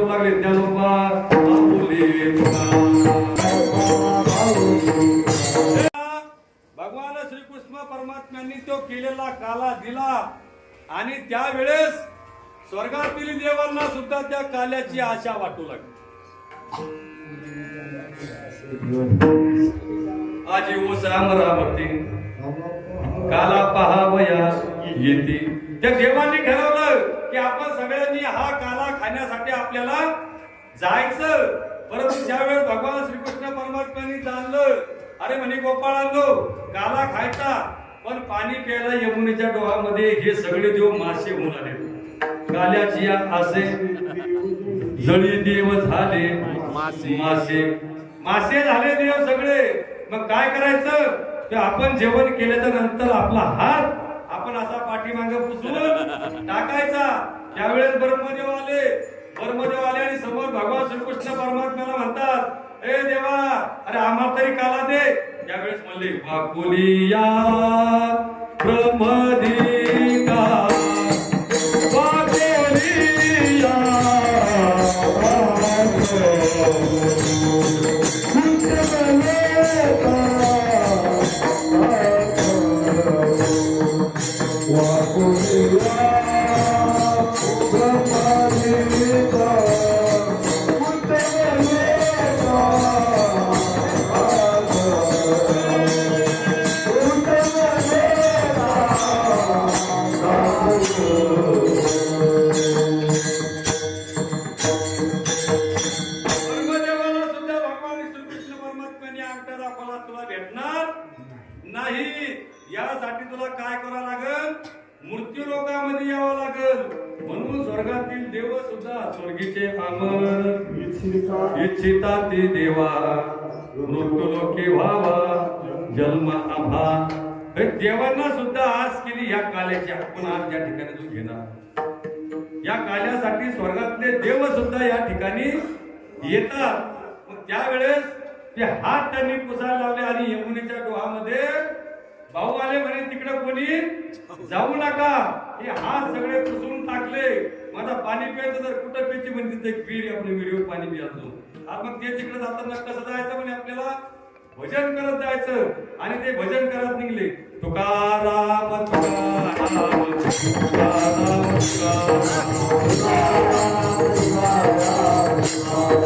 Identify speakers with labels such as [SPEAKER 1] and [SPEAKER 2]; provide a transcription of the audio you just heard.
[SPEAKER 1] वाटू लागले. ज्ञानोबा आपुले भगवान श्रीकृष्ण परमात्म्यांनी तो केलेला काला दिला आणि त्यावेळेस स्वर्गातील देवांना सुद्धा त्या काल्याची आशा वाटू लागली. आजी ओस अमरावती काला पहावया येते. त्या देवांनी ठरवलं की आपण सगळ्यांनी हा काला खाण्यासाठी आपल्याला जायचं. परंतु ज्यावेळेस भगवान श्रीकृष्ण परमात्म्यांनी जाणलं, अरे म्हणे गोपाळांनो, काला खायचा पण पाणी प्यायला यमुनेच्या डोहामध्ये हे सगळे देव मासे होऊन आले. काल्याची आसे जळी देव झाले मासे मासे झाले देव सगळे. मग काय करायचं तर आपण जेवण केल्याच्या नंतर आपला हात आपण असा पाठीमागे पुसून टाकायचा. त्यावेळेस ब्रह्मदेव आले आणि समोर भगवान श्रीकृष्ण परमात्म्याला म्हणतात, ए देवा, अरे आम्हाला तरी काला दे. त्यावेळेस म्हणले, वाकुलिया ब्रह्मदिका वाकुलिया नाही. यासाठी तुला काय करावं लागल, मृत्यू लोकामध्ये यावं लागल. म्हणून स्वर्गातील देव सुद्धा स्वर्गीचे अमर इच्छिता ते देवा मृत्यू लोके व्हावा जन्म आभा. देवांना सुद्धा आस केली या काल्याची. आपण आज ज्या ठिकाणी तू घेणार या काल्यासाठी स्वर्गातले देव सुद्धा या ठिकाणी येतात. मग त्यावेळेस ते हात त्यांनी पुसायला लावले आणि यमुनेच्या डोहामध्ये भाऊ आले म्हणे, तिकडे कोणी जाऊ नका. हे हात सगळे पुसून टाकले. माझा पाणी प्यायचं तर कुठं प्यायची म्हणते ते पीड आपले व्हिडिओ पाणी प्यायचो. मग ते तिकडे जाताना कसं जायचं म्हणे, आपल्याला भजन करत जायचं. आणि ते भजन करत निघले. तुकाराम तुकाराम तुकाराम तुकाराम